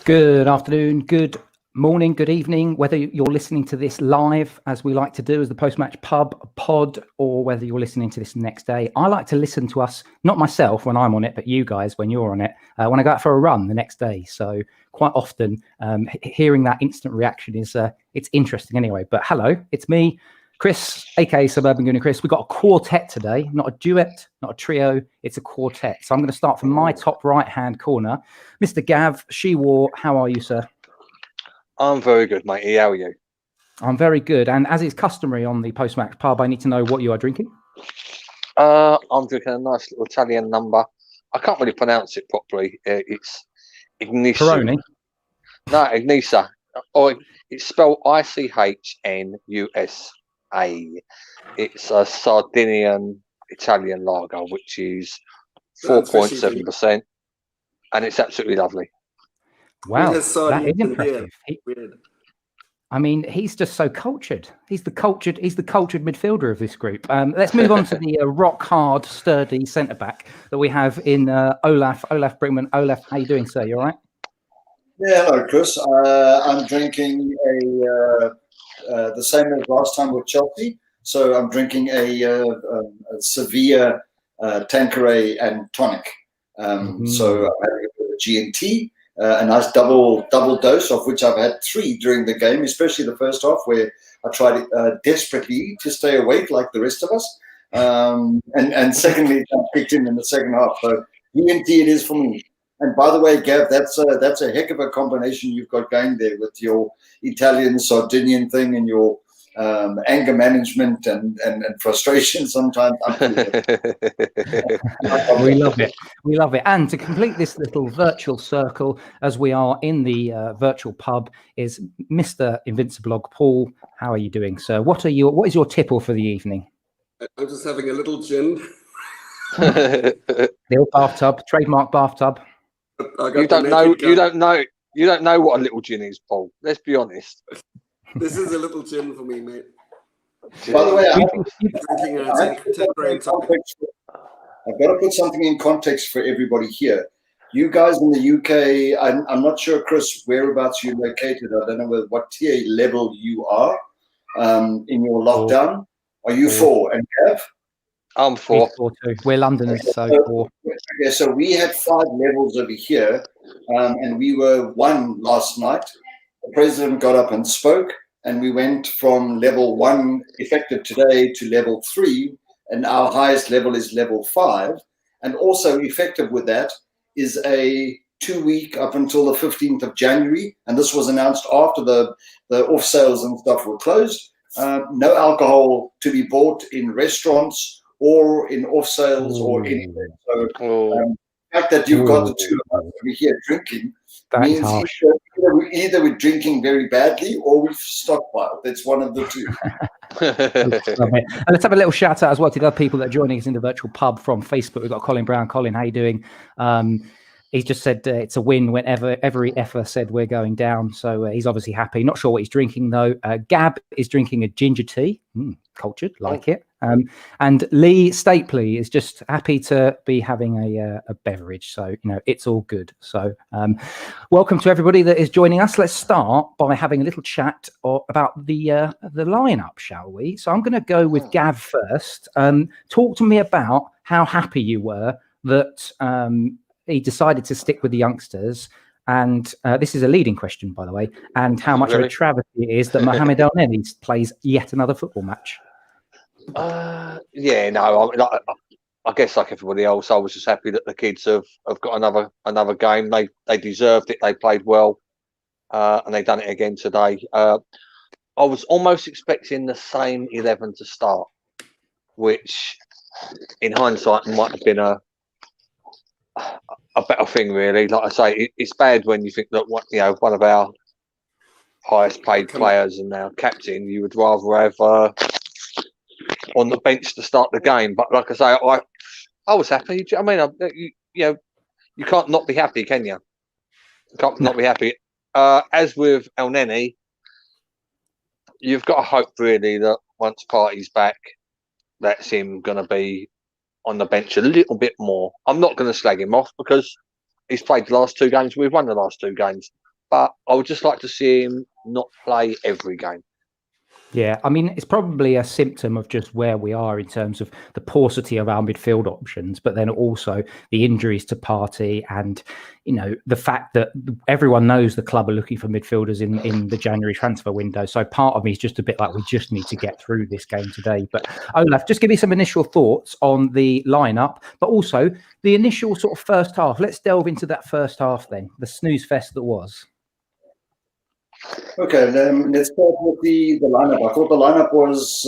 Good afternoon, good morning, good evening, whether you're listening to this live, as we like to do as the post-match pub pod, or whether you're listening to this next day. I like to listen to us, not myself when I'm on it, but you guys when you're on it, when I go out for a run the next day. So quite often hearing that instant reaction is it's interesting anyway. But hello, it's me, Chris, aka Suburban Gooner Chris. We've got a quartet today, not a duet, not a trio, it's a quartet. So I'm going to start from my top right-hand corner. Mr. Gav Shewar, how are you, sir? I'm very good, matey. How are you? I'm very good. And as is customary on the post-match pub, I need to know what you are drinking. I'm drinking a nice little Italian number. I can't really pronounce it properly. It's Ignisa. Peroni? No, Ignisa. Or it's spelled ICHNUSA. It's a Sardinian Italian lager, which is 4.7%, and it's absolutely lovely. Wow, that is impressive. I mean, he's just so cultured. He's the cultured midfielder of this group. Let's move on to the rock hard, sturdy centre back that we have in Olaf Brinkman. Olaf, how you doing, sir? You all right? Yeah, hello, Chris. I'm drinking the same as last time with Chelsea. So I'm drinking a Sevilla Tanqueray and tonic. So I'm having a G&T, a nice double dose, of which I've had 3 during the game, especially the first half, where I tried desperately to stay awake like the rest of us. And secondly, I kicked in the second half. So G&T it is for me. And by the way, Gav, that's a heck of a combination you've got going there with your Italian Sardinian thing and your anger management and frustration sometimes. We love it. We love it. And to complete this little virtual circle, as we are in the virtual pub, is Mr. Invinciblog Paul. How are you doing, sir? What is your tipple for the evening? I'm just having a little gin. The old bathtub, trademark bathtub. You don't know what a little gin is, Paul. Let's be honest. This is a little gin for me, mate. By the way, I've got to put something in context for everybody here. You guys in the UK, I'm not sure, Chris, whereabouts you're located. I don't know what tier level you are in your lockdown. Are you 4? And Gav? I'm 4. We're Londoners, so 4. Okay, so we had 5 levels over here, and we were 1 last night. The president got up and spoke, and we went from level 1 effective today to level 3, and our highest level is level 5. And also effective with that is a 2-week up until the 15th of January, and this was announced after the off sales and stuff were closed. No alcohol to be bought in restaurants or in off sales or anywhere. So the fact that you've got the 2 of us over here drinking means either we're drinking very badly or we've stockpiled. It's one of the 2. And let's have a little shout out as well to the other people that are joining us in the virtual pub from Facebook. We've got Colin Brown. Colin, how you doing? He's just said it's a win whenever every effer said we're going down. So he's obviously happy. Not sure what he's drinking, though. Gab is drinking a ginger tea. Cultured, like it. And Lee Stapley is just happy to be having a beverage. So, it's all good. So welcome to everybody that is joining us. Let's start by having a little chat about the lineup, shall we? So I'm going to go with Gav first. Talk to me about how happy you were that he decided to stick with the youngsters. And this is a leading question, by the way, and how much of a travesty it is that Mohamed El Neni plays yet another football match. I guess like everybody else, I was just happy that the kids have got another game. They deserved it. They played well, and they done it again today. I was almost expecting the same 11 to start, which, in hindsight, might have been a better thing, really. Like I say, it's bad when you think that one of our highest paid players and our captain, you would rather have on the bench to start the game. But like I say, I was happy. I mean, you can't not be happy, can you? You can't not be happy. As with El Neni, you've got to hope really that once Partey's back, that's him going to be on the bench a little bit more. I'm not going to slag him off because he's played the last 2 games. We've won the last 2 games. But I would just like to see him not play every game. Yeah, I mean, it's probably a symptom of just where we are in terms of the paucity of our midfield options, but then also the injuries to Partey and, the fact that everyone knows the club are looking for midfielders in the January transfer window. So part of me is just a bit like, we just need to get through this game today. But Olaf, just give me some initial thoughts on the lineup, but also the initial sort of first half. Let's delve into that first half then, the snooze fest that was. Okay, let's start with the lineup. I thought the lineup was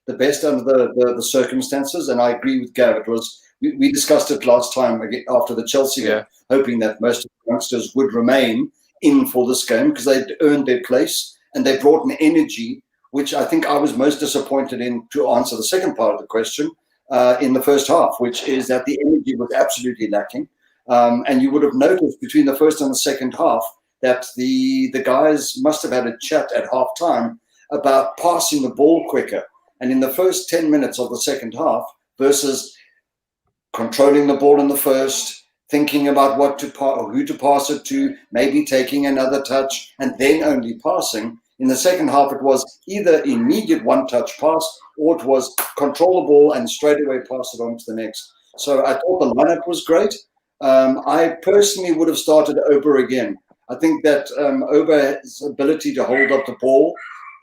the best under the circumstances, and I agree with Gav. It was. We discussed it last time after the Chelsea game, hoping that most of the youngsters would remain in for this game because they'd earned their place and they brought an energy, which I think I was most disappointed in, to answer the second part of the question, in the first half, which is that the energy was absolutely lacking. And you would have noticed between the first and the second half that the guys must have had a chat at half time about passing the ball quicker. And in the first 10 minutes of the second half versus controlling the ball in the first, thinking about what to who to pass it to, maybe taking another touch and then only passing. In the second half, it was either immediate one-touch pass or it was control the ball and straight away pass it on to the next. So I thought the lineup was great. I personally would have started Ober again. I think that Ober's ability to hold up the ball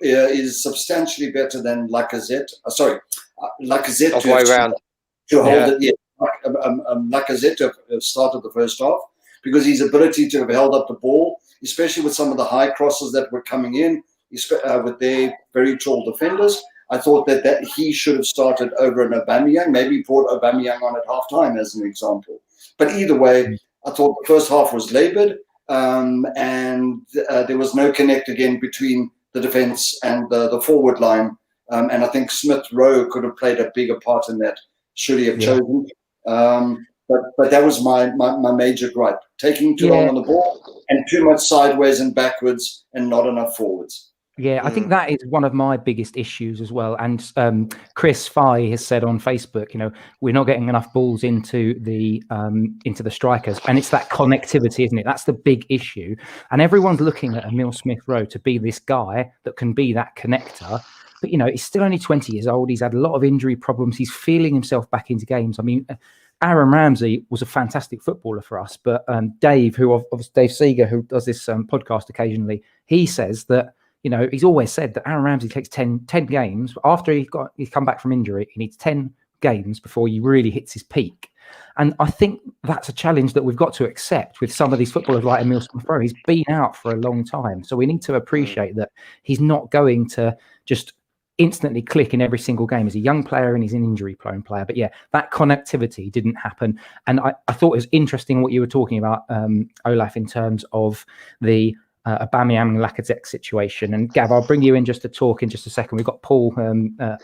is substantially better than Lacazette. Lacazette to hold it. Yeah, Lacazette to have started the first half because his ability to have held up the ball, especially with some of the high crosses that were coming in, with their very tall defenders. I thought that he should have started over an Aubameyang. Maybe brought Aubameyang on at half-time as an example. But either way, I thought the first half was laboured. And there was no connect again between the defence and the forward line. And I think Smith Rowe could have played a bigger part in that, should he have chosen. But that was my major gripe. Taking too long on the ball and too much sideways and backwards and not enough forwards. Yeah, I think that is one of my biggest issues as well. And Chris Fye has said on Facebook, we're not getting enough balls into the strikers, and it's that connectivity, isn't it? That's the big issue. And everyone's looking at Emile Smith-Rowe to be this guy that can be that connector. But he's still only 20 years old. He's had a lot of injury problems. He's feeling himself back into games. I mean, Aaron Ramsey was a fantastic footballer for us, but Dave Seeger, who does this podcast occasionally, he says that. He's always said that Aaron Ramsey takes 10 games. After he's come back from injury, he needs 10 games before he really hits his peak. And I think that's a challenge that we've got to accept with some of these footballers like Emile Smith-Rowe. He's been out for a long time. So we need to appreciate that he's not going to just instantly click in every single game. He's a young player and he's an injury-prone player. But yeah, that connectivity didn't happen. And I thought it was interesting what you were talking about, Olaf, in terms of the Aubameyang and Lacazette situation. And Gav, I'll bring you in just to talk in just a second. We've got Paul.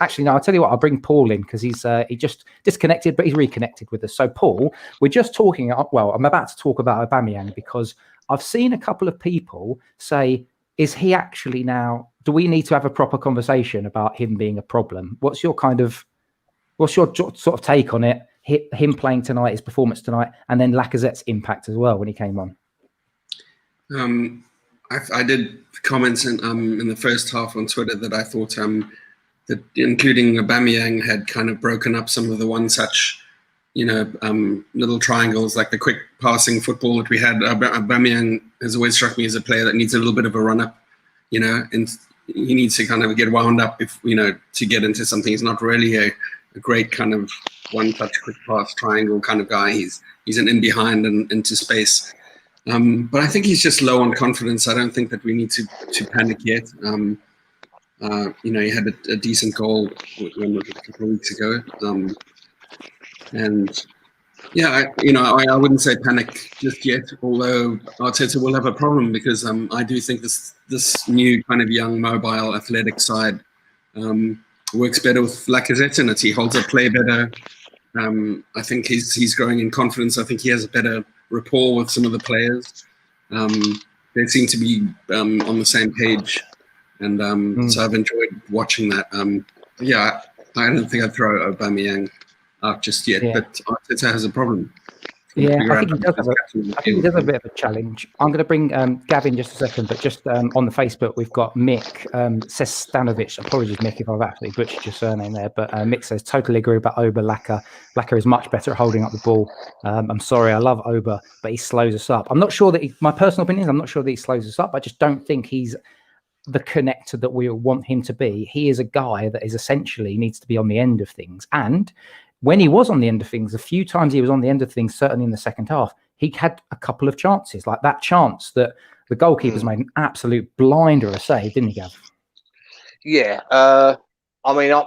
Actually, no, I'll tell you what, I'll bring Paul in because he just disconnected, but he's reconnected with us. So Paul, we're just talking, I'm about to talk about Aubameyang because I've seen a couple of people say, is he actually now, do we need to have a proper conversation about him being a problem? What's your sort of take on it? Him playing tonight, his performance tonight, and then Lacazette's impact as well when he came on. I did comments in the first half on Twitter that I thought that including Aubameyang had kind of broken up some of the one-touch, little triangles, like the quick passing football that we had. Aubameyang has always struck me as a player that needs a little bit of a run-up, and he needs to kind of get wound up to get into something. He's not really a great kind of one-touch quick pass triangle kind of guy. He's an in-behind and into space. But I think he's just low on confidence. I don't think that we need to panic yet. He had a decent goal a couple of weeks ago. And Yeah, I wouldn't say panic just yet, although Arteta will have a problem because I do think this new kind of young, mobile, athletic side works better with Lacazette in it. He holds up play better. I think he's growing in confidence. I think he has a better rapport with some of the players. They seem to be on the same page, and so I've enjoyed watching that. Yeah, I don't think I'd throw Aubameyang out just yet, but Arteta has a problem. Yeah, I think he does have a bit of a challenge. I'm going to bring Gavin just a second, but just on the Facebook, we've got Mick Sestanovic. Apologies, Mick, if I've absolutely butchered your surname there, but Mick says, totally agree about Oba Laka. Laka is much better at holding up the ball. I'm sorry, I love Oba, but he slows us up. I'm not sure that my personal opinion is I'm not sure that he slows us up. I just don't think he's the connector that we want him to be. He is a guy that is essentially needs to be on the end of things. And when he was on the end of things, a few times he was on the end of things, certainly in the second half, he had a couple of chances, like that chance that the goalkeeper's made an absolute blinder of a save, didn't he, Gav? Yeah. I mean, I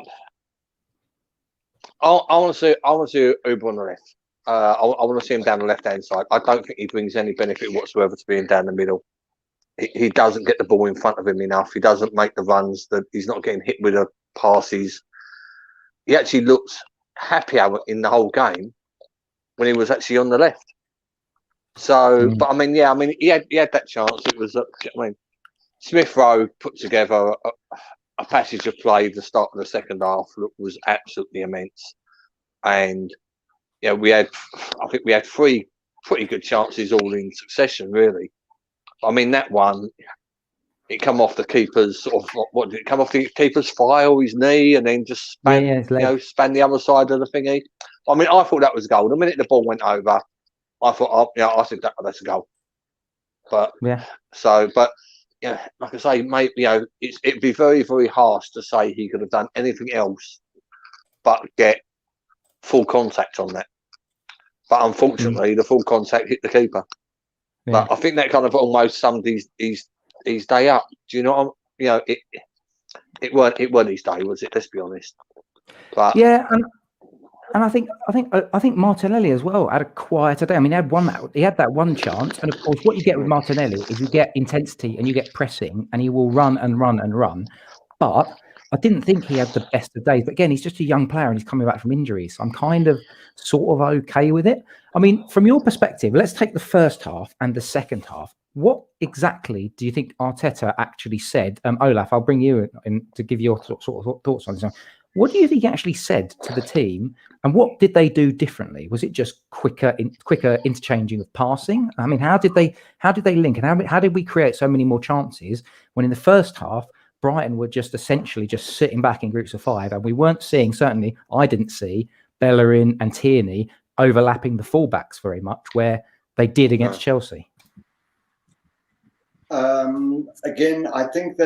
want to see Uber on the left. I want to see him down the left-hand side. I don't think he brings any benefit whatsoever to being down the middle. He doesn't get the ball in front of him enough. He doesn't make the runs. That he's not getting hit with the passes. He actually looks happier in the whole game when he was actually on the left. So, but I mean, yeah, I mean, he had that chance. It was, Smith Rowe put together a passage of play. The start of the second half was absolutely immense, and yeah, I think we had three pretty good chances all in succession, really. I mean, that one, it come off the keeper's sort of, what did it come off the keeper's thigh or his knee, and then just span the other side of the thingy. I mean, I thought that was a goal. The minute the ball went over, I thought, I think that's a goal. But like I say, mate, it'd be very, very harsh to say he could have done anything else but get full contact on that. But unfortunately, the full contact hit the keeper. Yeah. But I think that kind of almost summed his day up. Do you know what it weren't his day, was it? Let's be honest. But yeah, and I think Martinelli as well had a quieter day. I mean, he had that one chance, and of course, what you get with Martinelli is you get intensity and you get pressing, and he will run and run and run. But I didn't think he had the best of days. But again, he's just a young player and he's coming back from injuries. So I'm kind of sort of okay with it. I mean, from your perspective, let's take the first half and the second half. What exactly do you think Arteta actually said? Olaf, I'll bring you in to give your sort of thoughts on this. What do you think he actually said to the team, and what did they do differently? Was it just quicker interchanging of passing? I mean, how did they link, and how did we create so many more chances when in the first half Brighton were just essentially just sitting back in groups of five, and we weren't seeing, certainly I didn't see, Bellerin and Tierney overlapping the fullbacks very much where they did against Chelsea? Again, I think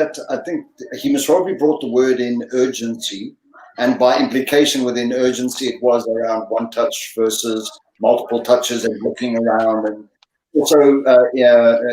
he most probably brought the word in urgency, and by implication within urgency, it was around one touch versus multiple touches and looking around, and also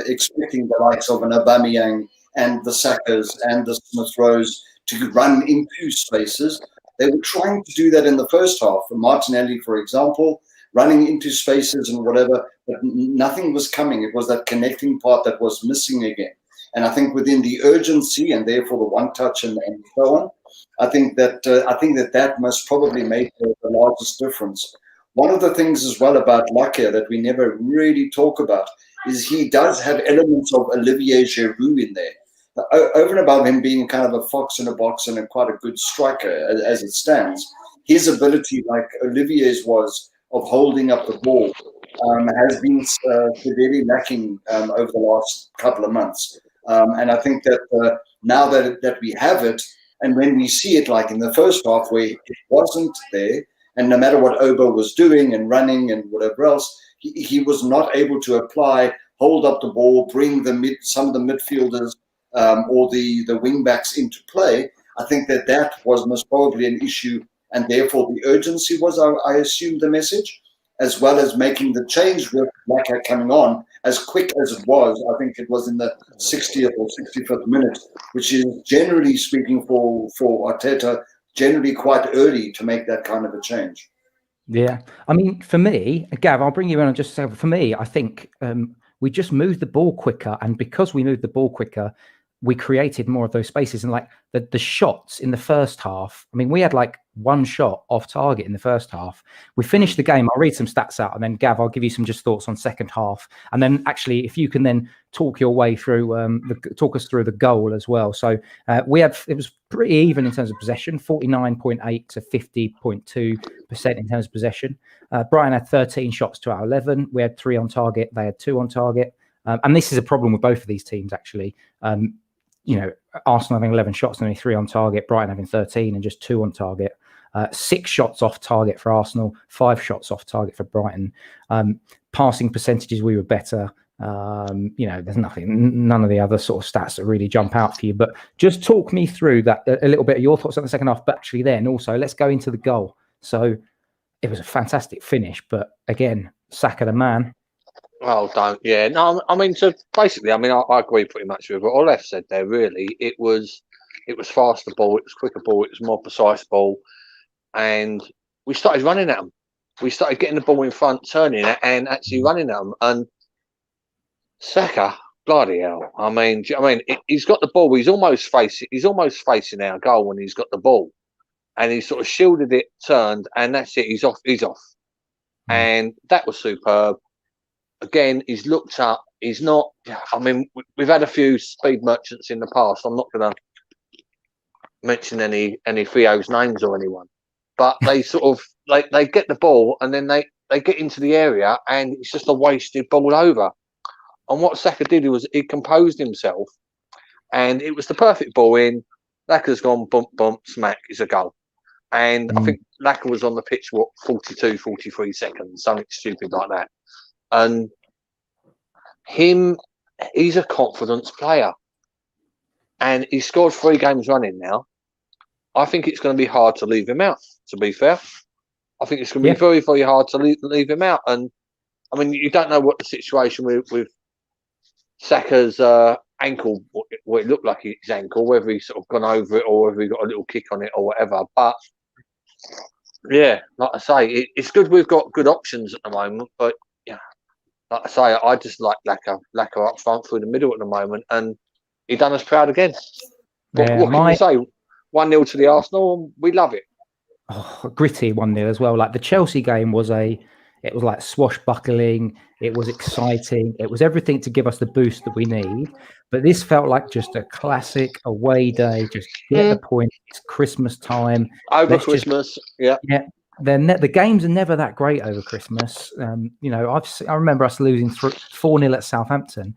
expecting the likes of an Aubameyang and the Sakas and the Smith Rowes to run into spaces. They were trying to do that in the first half. For Martinelli, for example, running into spaces and whatever, but nothing was coming. It was that connecting part that was missing again. And I think within the urgency and therefore the one touch and so on, I think that must probably make the largest difference. One of the things as well about Lacazette that we never really talk about is he does have elements of Olivier Giroud in there. Over and above him being kind of a fox in a box and quite a good striker as it stands, his ability, like Olivier's was, of holding up the ball has been severely lacking over the last couple of months. And I think that now that we have it, and when we see it like in the first half where it wasn't there, and no matter what Oba was doing and running and whatever else, he was not able to apply, hold up the ball, bring some of the midfielders or the wing backs into play. I think that was most probably an issue, and therefore the urgency was, I assume, the message, as well as making the change with Laka coming on as quick as it was. I think it was in the 60th or 65th minute, which is generally speaking for Arteta, generally quite early to make that kind of a change. Yeah. I mean, for me, Gav, I'll bring you in and just say, for me, I think we just moved the ball quicker. And because we moved the ball quicker, we created more of those spaces. And like the shots in the first half, I mean, we had like one shot off target in the first half. We finished the game. I'll read some stats out, and then Gav, I'll give you some just thoughts on second half. And then actually, if you can then talk your way through, talk us through the goal as well. So it was pretty even in terms of possession, 49.8 to 50.2% in terms of possession. Brighton had 13 shots to our 11. We had 3 on target. They had 2 on target. And this is a problem with both of these teams, actually. Arsenal having 11 shots and only 3 on target, Brighton having 13 and just 2 on target. 6 shots off target for Arsenal, 5 shots off target for Brighton. Passing percentages, we were better. There's none of the other sort of stats that really jump out for you. But just talk me through that a little bit of your thoughts on the second half. But actually, then also let's go into the goal. So it was a fantastic finish, but again, Saka the man. Oh, don't. Yeah. No, I mean, so basically, I agree pretty much with what Olaf said there, really. It was faster ball, it was quicker ball, it was more precise ball. And we started running at them. We started getting the ball in front, turning it, and actually running at them. And Saka, bloody hell. I mean, he's got the ball. He's almost facing our goal when he's got the ball. And he sort of shielded it, turned, and that's it. He's off. And that was superb. Again, he's looked up. He's not. I mean, we've had a few speed merchants in the past. I'm not going to mention any Theo's names or anyone, but they sort of they get the ball and then they get into the area and it's just a wasted ball over. And what Saka did was he composed himself, and it was the perfect ball in. Laka's gone bump bump smack is a goal. And I think Laka was on the pitch 42, 43 seconds, something stupid like that. And he's a confidence player. And he's scored 3 games running now. I think it's going to be hard to leave him out, to be fair. I think it's going to be very, very hard to leave him out. And, I mean, you don't know what the situation with Saka's ankle, what it looked like his ankle, whether he's sort of gone over it or whether he got a little kick on it or whatever. But, yeah, like I say, it's good we've got good options at the moment, but, yeah. Like I say, I just like Laka up front through the middle at the moment, and he done us proud again. But what can you say? 1-0 to the Arsenal, and we love it. Oh, gritty 1-0 as well. Like the Chelsea game it was like swashbuckling. It was exciting. It was everything to give us the boost that we need. But this felt like just a classic away day. Just get the point. It's Christmas time. Over Christmas, yeah. The games are never that great over Christmas. I remember us losing 4-0 at Southampton.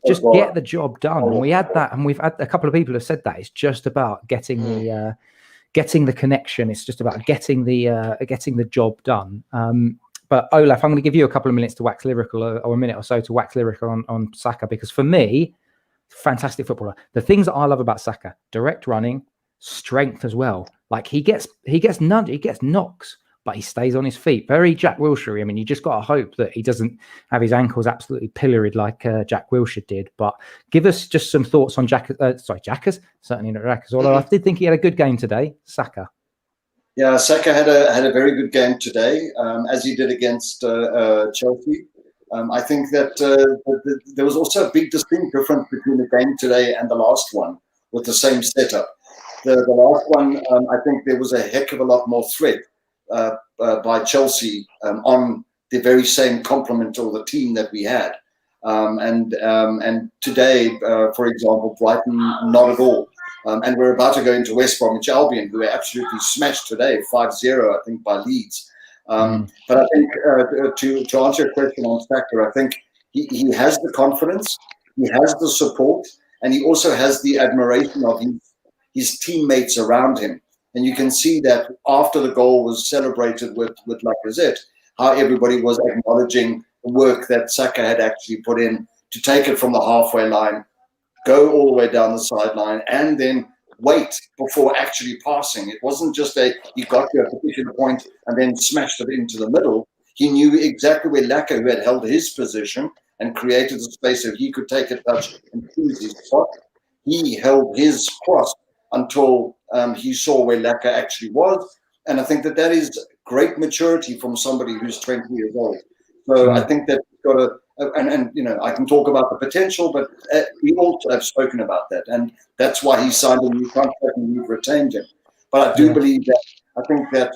Just get the job done, and we had that, and we've had a couple of people have said that it's just about getting the connection. It's just about getting the job done. But Olaf, I'm going to give you a couple of minutes to wax lyrical, or a minute or so to wax lyrical on Saka, because for me, fantastic footballer. The things that I love about Saka: direct running, strength as well. Like he gets knocks, but he stays on his feet. Very Jack Wilshere. I mean, you just got to hope that he doesn't have his ankles absolutely pilloried like Jack Wilshere did. But give us just some thoughts on Jackers. Certainly not Jackers. Although I did think he had a good game today, Saka. Yeah, Saka had a very good game today, as he did against Chelsea. I think that there was also a big distinct difference between the game today and the last one with the same setup. The last one, I think there was a heck of a lot more threat by Chelsea on the very same complement or the team that we had. And today, for example, Brighton, not at all. And we're about to go into West Bromwich Albion, who were absolutely smashed today, 5-0, I think, by Leeds. But I think to answer your question on Saka, I think he has the confidence, he has the support, and he also has the admiration of his teammates around him. And you can see that after the goal was celebrated with Lacazette, how everybody was acknowledging the work that Saka had actually put in to take it from the halfway line, go all the way down the sideline, and then wait before actually passing. It wasn't just he got to a particular point and then smashed it into the middle. He knew exactly where Laka, who had held his position and created a space so he could take a touch and choose his spot. He held his cross until he saw where Laka actually was. And I think that is great maturity from somebody who's 20 years old. So I think that we've got to, and you know, I can talk about the potential, but we all have spoken about that, and that's why he signed a new contract and we've retained him. But I do believe that, I think that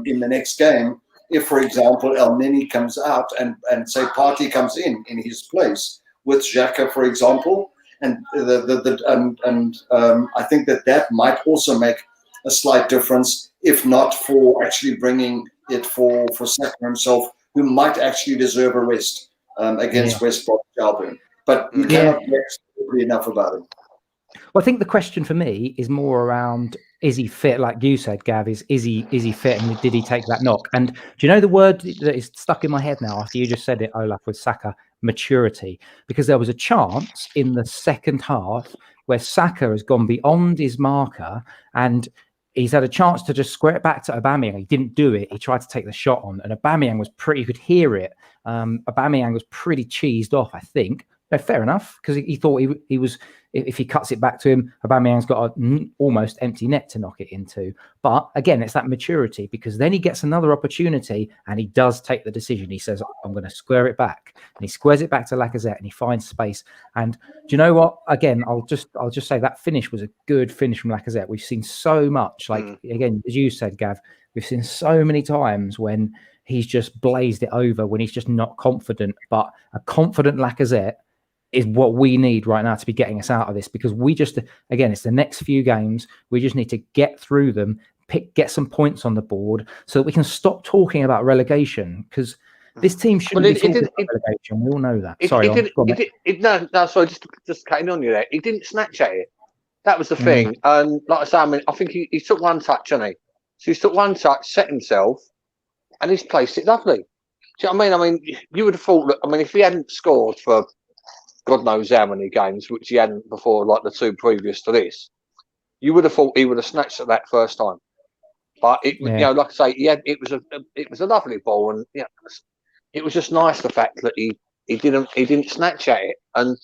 in the next game, if, for example, El Nini comes out and say Partey comes in his place with Xhaka, for example, and I think that might also make a slight difference, if not for actually bringing it for Saka himself, who might actually deserve a rest against West Bromwich Albion. But you cannot rest enough about him. Well, I think the question for me is more around, is he fit? Like you said, Gav, is he fit, and did he take that knock? And do you know the word that is stuck in my head now after you just said it, Olaf, with Saka? Maturity. Because there was a chance in the second half where Saka has gone beyond his marker and he's had a chance to just square it back to Aubameyang. He didn't do it. He tried to take the shot on, and Aubameyang was pretty, you could hear it. Aubameyang was pretty cheesed off, I think. No, fair enough, because he thought he was, if he cuts it back to him, Aubameyang's got an almost empty net to knock it into. But again, it's that maturity, because then he gets another opportunity and he does take the decision. He says, I'm going to square it back. And he squares it back to Lacazette and he finds space. And do you know what? Again, I'll just say that finish was a good finish from Lacazette. We've seen so much, like, again, as you said, Gav, we've seen so many times when he's just blazed it over, when he's just not confident. But a confident Lacazette is what we need right now to be getting us out of this, because we just, again, it's the next few games. We just need to get through them, get some points on the board so that we can stop talking about relegation, because this team shouldn't be talking about relegation. We all know that. Sorry, just cutting on you there. He didn't snatch at it. That was the thing. And like I say, I mean, I think he took one touch, didn't he? So he took one touch, set himself, and he's placed it lovely. Do you know what I mean? I mean, you would have thought that, I mean, if he hadn't scored for God knows how many games, which he hadn't before, like the two previous to this, you would have thought he would have snatched at that first time. But you know, like I say, it was a lovely ball, and it was just nice the fact that he didn't snatch at it, and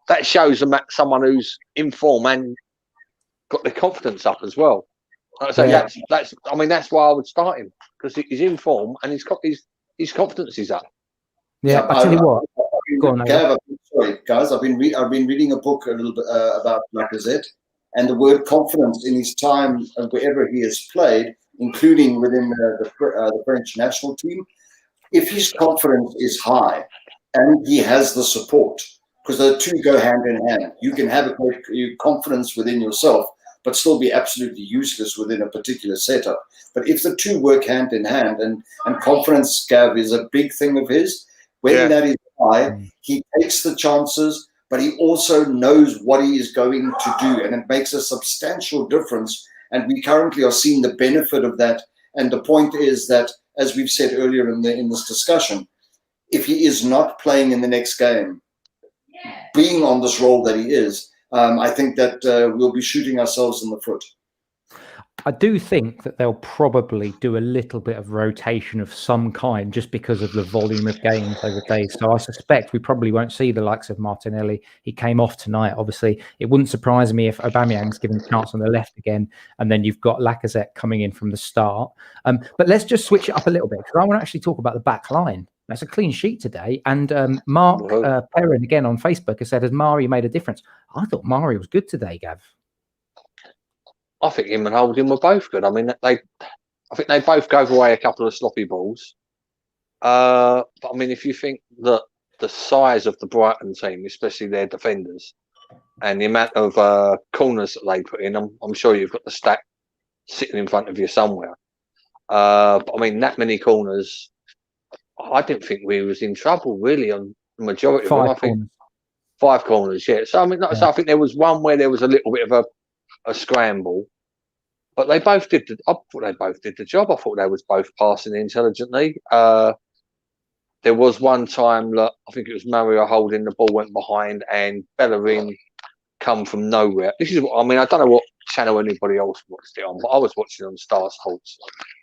that shows someone who's in form and got the confidence up as well. Like I say, that's why I would start him, because he's in form and his confidence is up. Yeah, I tell you what. Go on, sorry, guys. I've been reading a book a little bit about Lacazette, and the word confidence in his time wherever he has played, including within the French national team. If his confidence is high and he has the support, because the two go hand in hand. You can have a great confidence within yourself, but still be absolutely useless within a particular setup. But if the two work hand in hand, and confidence, Gav, is a big thing of his. When that is high, he takes the chances, but he also knows what he is going to do, and it makes a substantial difference. And we currently are seeing the benefit of that. And the point is that, as we've said earlier in this discussion, if he is not playing in the next game, being on this role that he is, I think that we'll be shooting ourselves in the foot. I do think that they'll probably do a little bit of rotation of some kind, just because of the volume of games over days. So I suspect we probably won't see the likes of Martinelli. He came off tonight. Obviously, it wouldn't surprise me if Aubameyang's given a chance on the left again, and then you've got Lacazette coming in from the start. But let's just switch it up a little bit, because I want to actually talk about the back line. That's a clean sheet today. And Mark Perrin, again on Facebook, has said, has Mari made a difference? I thought Mari was good today, Gav. I think him and Holding were both good. I mean, I think they both gave away a couple of sloppy balls. But I mean, if you think that the size of the Brighton team, especially their defenders, and the amount of corners that they put in, I'm sure you've got the stat sitting in front of you somewhere. But I mean, that many corners, I didn't think we was in trouble really on the majority of them. I think 5 corners, yeah. So I mean, so I think there was one where there was a little bit of a scramble, but I thought they both did the job. I thought they was both passing intelligently. There was one time that I think it was Mario Holding, the ball went behind and Bellerin come from nowhere. This is what I mean. I don't know what channel anybody else watched it on, but I was watching on Star Sports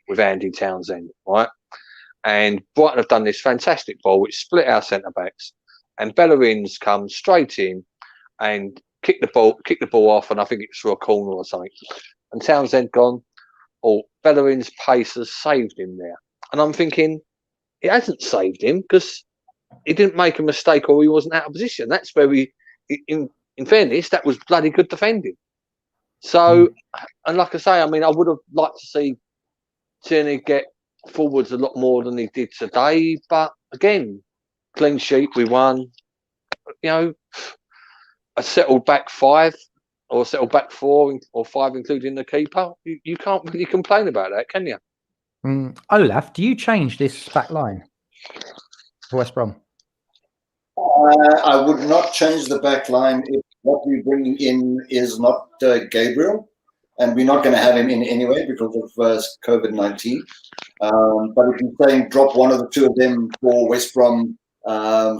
with Andy Townsend, right? And Brighton have done this fantastic ball which split our centre backs, and Bellerin's come straight in and kick the ball off, and I think it's through a corner or something. And Townsend gone, or Bellerin's pace has saved him there. And I'm thinking, it hasn't saved him because he didn't make a mistake or he wasn't out of position. That's where in fairness, that was bloody good defending. So, and like I say, I mean, I would have liked to see Tierney get forwards a lot more than he did today. But again, clean sheet, we won. You know, a settled back 5 or a settled back 4 or 5, including the keeper. You can't really complain about that, can you? Olaf, do you change this back line for West Brom? I would not change the back line if what we're bringing in is not Gabriel, and we're not going to have him in anyway because of COVID-19. But if you're saying drop one of the two of them for West Brom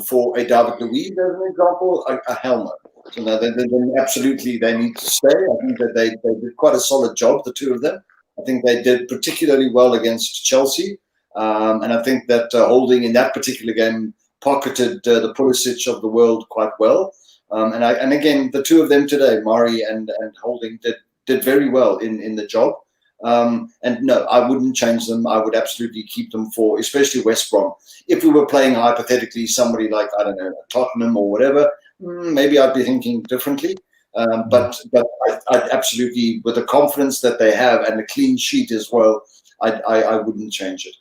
for a David Luiz as an example, a hell no. So no, then absolutely they need to stay. I think that they did quite a solid job, the two of them. I think they did particularly well against Chelsea, and I think that Holding in that particular game pocketed the Pulisic of the world quite well. And again, the two of them today, Murray and Holding, did very well in the job. And no, I wouldn't change them. I would absolutely keep them for, especially West Brom. If we were playing hypothetically somebody like, I don't know, Tottenham or whatever, maybe I'd be thinking differently. But I'd absolutely, with the confidence that they have and the clean sheet as well, I wouldn't change it.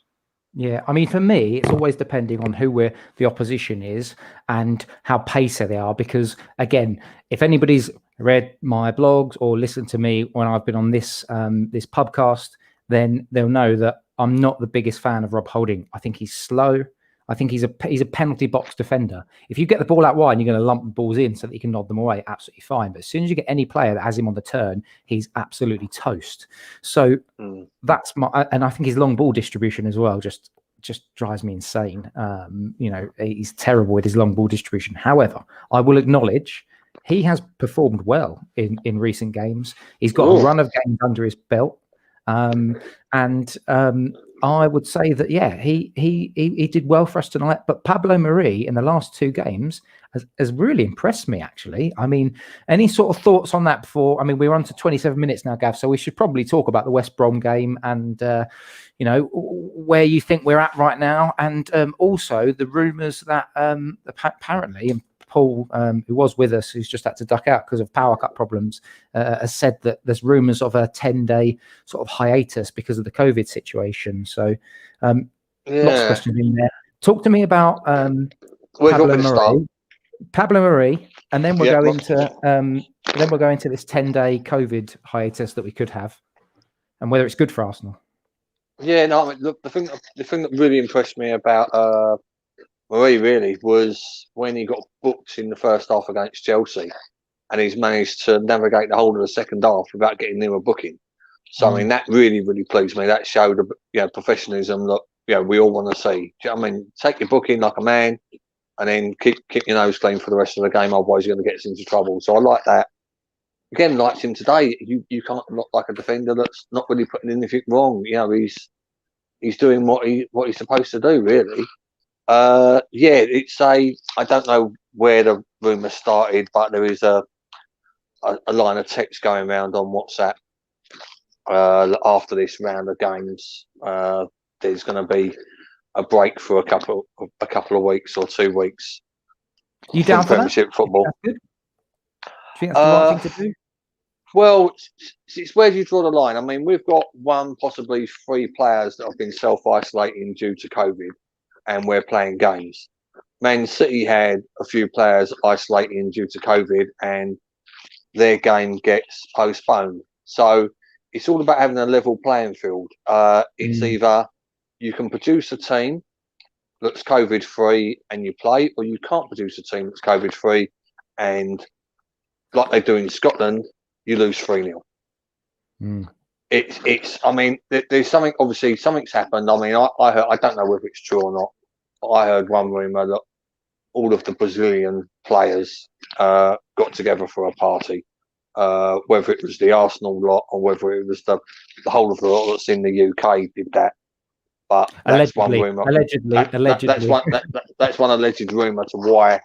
Yeah, I mean, for me, it's always depending on who the opposition is and how pacey they are. Because again, if anybody's read my blogs or listened to me when I've been on this this Pubcast, then they'll know that I'm not the biggest fan of Rob Holding. I think he's slow. I think he's a penalty box defender. If you get the ball out wide and you're going to lump the balls in so that you can nod them away, absolutely fine. But as soon as you get any player that has him on the turn, he's absolutely toast. So that's and I think his long ball distribution as well just drives me insane. You know, he's terrible with his long ball distribution. However, I will acknowledge he has performed well in recent games. He's got a run of games under his belt. I would say that, yeah, he did well for us tonight. But Pablo Mari in the last 2 games has really impressed me, actually. I mean, any sort of thoughts on that before? I mean, we're on to 27 minutes now, Gav, so we should probably talk about the West Brom game and, you know, where you think we're at right now. And also the rumours that apparently, and Paul, who was with us, who's just had to duck out because of power cut problems, has said that there's rumours of a 10-day sort of hiatus because of the COVID situation. So lots of questions in there. Talk to me about Pablo Mari, and then we'll go into this 10-day COVID hiatus that we could have, and whether it's good for Arsenal. Yeah, no, I mean, look, the thing that really impressed me about Murray really was when he got booked in the first half against Chelsea, and he's managed to navigate the whole of the second half without getting near a booking. So I mean, that really pleased me. That showed professionalism that we all want to see. Do you know what I mean? Take your booking like a man, and then keep your nose clean for the rest of the game. Otherwise, you're going to get us into trouble. So I like that. Again, like him today, you can't look like a defender that's not really putting anything wrong. You know, he's doing what he's supposed to do, really. It's I don't know where the rumour started, but there is a line of text going around on WhatsApp after this round of games. There's going to be a break for a couple of weeks or 2 weeks. You down for Premiership football? Do you think that's the right thing to do? Well, it's where do you draw the line? I mean, we've got 1, possibly 3 players that have been self-isolating due to COVID, and we're playing games. Man City had a few players isolating due to COVID, and their game gets postponed. So it's all about having a level playing field. It's either you can produce a team that's COVID-free and you play, or you can't produce a team that's COVID-free and, like they do in Scotland, you lose 3-0. It's. I mean, there's something. Obviously, something's happened. I mean, I heard. I don't know whether it's true or not, but I heard one rumor that all of the Brazilian players got together for a party. Whether it was the Arsenal lot or whether it was the whole of the lot that's in the UK did that. But that's one rumor. Allegedly. That's one alleged rumor to why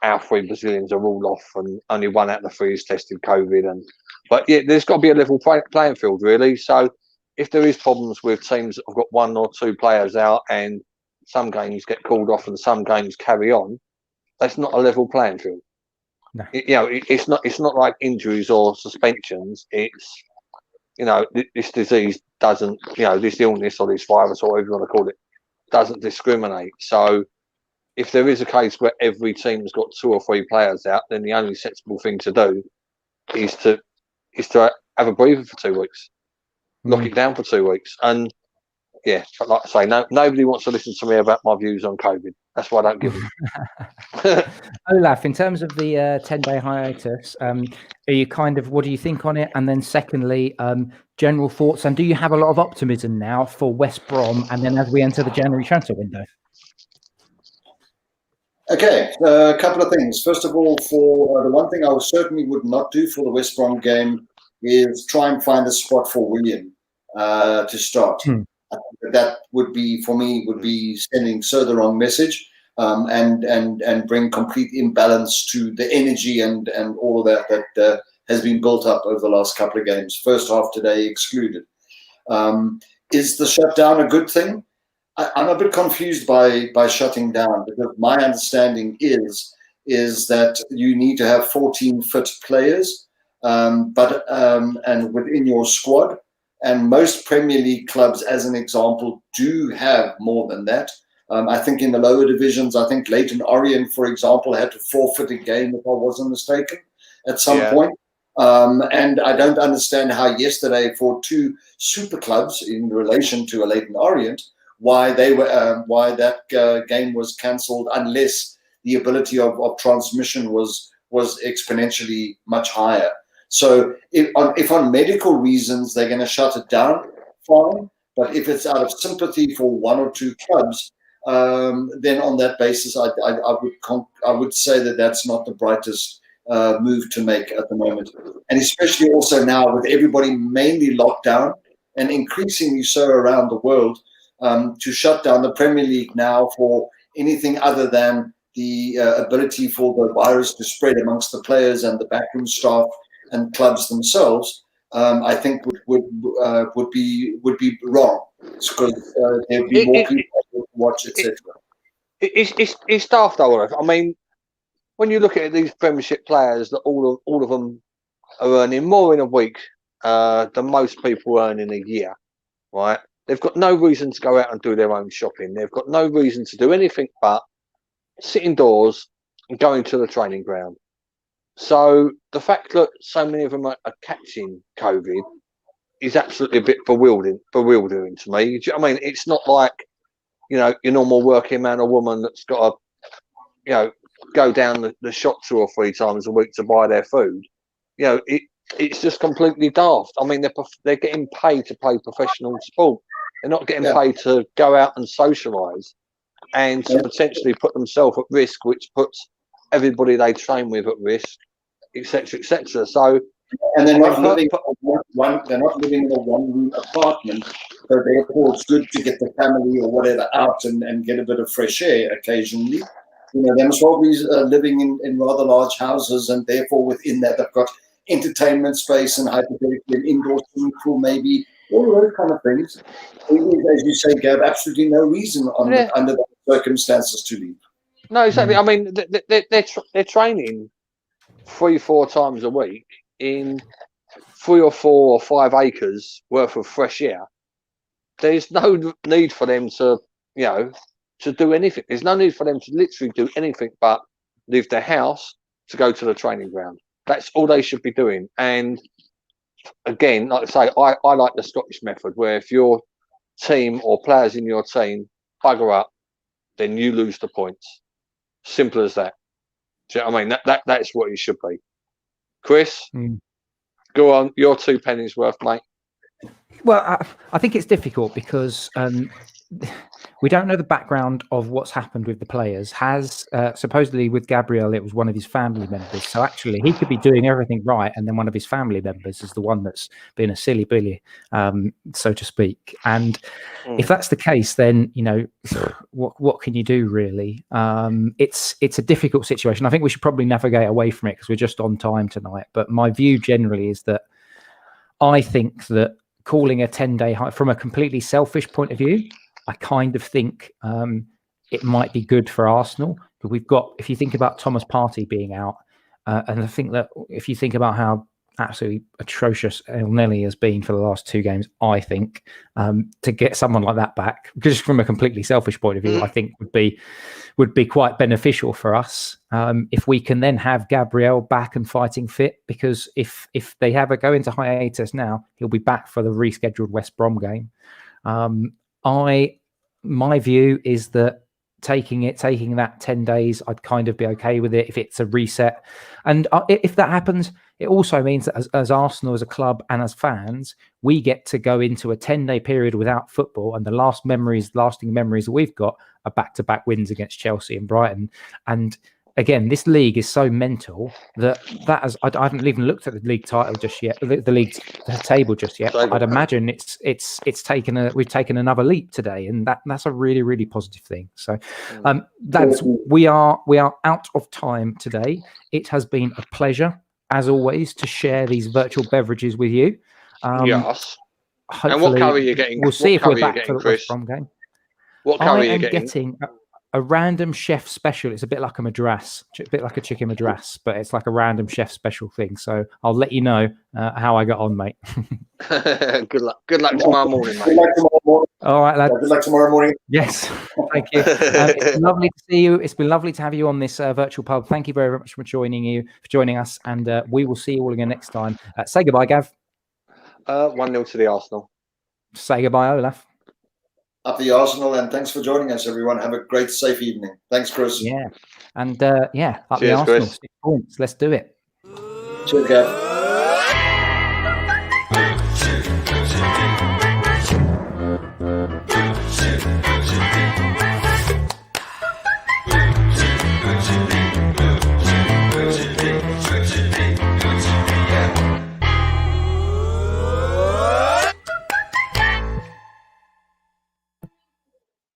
our 3 Brazilians are all off, and only 1 out of the 3 is tested COVID, and But yeah, there's got to be a level playing field, really. So if there is problems with teams that have got 1 or 2 players out and some games get called off and some games carry on, that's not a level playing field. No. It's not like injuries or suspensions. It's, this disease doesn't, this illness or this virus or whatever you want to call it, doesn't discriminate. So if there is a case where every team's got 2 or 3 players out, then the only sensible thing to do is to have a breather for 2 weeks, lock it down for 2 weeks, and yeah. But like I say, nobody wants to listen to me about my views on COVID. That's why I don't give them. Olaf, in terms of the 10-day hiatus, are you what do you think on it? And then secondly, general thoughts, and do you have a lot of optimism now for West Brom, and then as we enter the January transfer window? Okay, a couple of things. First of all, for the one thing I certainly would not do for the West Brom game is try and find a spot for William to start. I think that would be, for me, sending the wrong message, and bring complete imbalance to the energy and all of that has been built up over the last couple of games. First half today excluded. Is the shutdown a good thing? I'm a bit confused by shutting down, because my understanding is that you need to have 14 fit players, and within your squad. And most Premier League clubs, as an example, do have more than that. I think in the lower divisions, I think Leyton Orient, for example, had to forfeit a game, if I wasn't mistaken, at some point. And I don't understand how yesterday, for 2 super clubs in relation to a Leyton Orient, why that game was cancelled, unless the ability of transmission was exponentially much higher. So if on medical reasons they're going to shut it down, fine. But if it's out of sympathy for 1 or 2 clubs, then on that basis, I would say that that's not the brightest move to make at the moment. And especially also now with everybody mainly locked down and increasingly so around the world, to shut down the Premier League now for anything other than the ability for the virus to spread amongst the players and the backroom staff and clubs themselves, I think would be wrong, because there'd be more people to watch, etc. It's daft, though. I mean, when you look at these Premiership players, that all of them are earning more in a week than most people earn in a year, right? They've got no reason to go out and do their own shopping. They've got no reason to do anything but sit indoors and going to the training ground. So the fact that so many of them are catching COVID is absolutely a bit bewildering to me. Do you know what I mean? It's not like, your normal working man or woman that's got to, go down the shop 2 or 3 times a week to buy their food. It's just completely daft. I mean, they're getting paid to play professional sport. They're not getting paid to go out and socialise and to potentially put themselves at risk, which puts everybody they train with at risk, etc., etc. So, and they're not living in a one-room apartment, so therefore it's good to get the family or whatever out and get a bit of fresh air occasionally. They're probably living in rather large houses, and therefore within that they've got entertainment space and hypothetically an indoor swimming pool, maybe all of those kind of things. As you say, Gab, absolutely no reason under the circumstances to leave. No, exactly. I mean, they're training 3-4 times a week in 3 or 4 or 5 acres worth of fresh air. There's no need for them to, to do anything. There's no need for them to literally do anything but leave their house to go to the training ground. That's all they should be doing. And again, like I say, I like the Scottish method, where if your team or players in your team bugger up, then you lose the points. Simple as that. Do you know what I mean? That's what it should be. Chris, go on. Your 2 pennies worth, mate. Well, I think it's difficult because we don't know the background of what's happened with the players. Supposedly with Gabriel, it was one of his family members. So actually, he could be doing everything right, and then one of his family members is the one that's been a silly billy, so to speak. And if that's the case, then what can you do really? It's a difficult situation. I think we should probably navigate away from it because we're just on time tonight. But my view generally is that I think that calling a 10-day high from a completely selfish point of view, I kind of think it might be good for Arsenal. But we've got, if you think about Thomas Partey being out, and I think that if you think about how absolutely atrocious El Nelly has been for the last 2 games, I think to get someone like that back, just from a completely selfish point of view, I think would be quite beneficial for us if we can then have Gabriel back and fighting fit. Because if they have a go into hiatus now, he'll be back for the rescheduled West Brom game. My view is that taking that 10 days, I'd kind of be okay with it if it's a reset. And if that happens, it also means that as Arsenal, as a club and as fans, we get to go into a 10-day period without football. And the lasting memories that we've got are back-to-back wins against Chelsea and Brighton. And again, this league is so mental that I haven't even looked at the league title just yet, the league table just yet. I'd imagine we've taken another leap today, and that's a really, really positive thing. So we are out of time today. It has been a pleasure, as always, to share these virtual beverages with you. Yes. And what curry are you getting? We'll see if we're back for the West Brom game. What curry are you getting? A random chef special. It's a bit like a madras, a bit like a chicken madras, but it's like a random chef special thing. So I'll let you know how I got on, mate. Good luck. Good luck tomorrow morning, mate. Good luck tomorrow morning. All right, lads. Good luck tomorrow morning. Yes, thank you. It's been lovely to see you. It's been lovely to have you on this virtual pub. Thank you very much for joining us, and we will see you all again next time. Say goodbye, Gav. 1-0 to the Arsenal. Say goodbye, Olaf. Up the Arsenal, and thanks for joining us, everyone. Have a great, safe evening. Thanks, Chris. Yeah, and up Cheers, the Arsenal. Chris. 6 points. Let's do it. Cheers, Gav.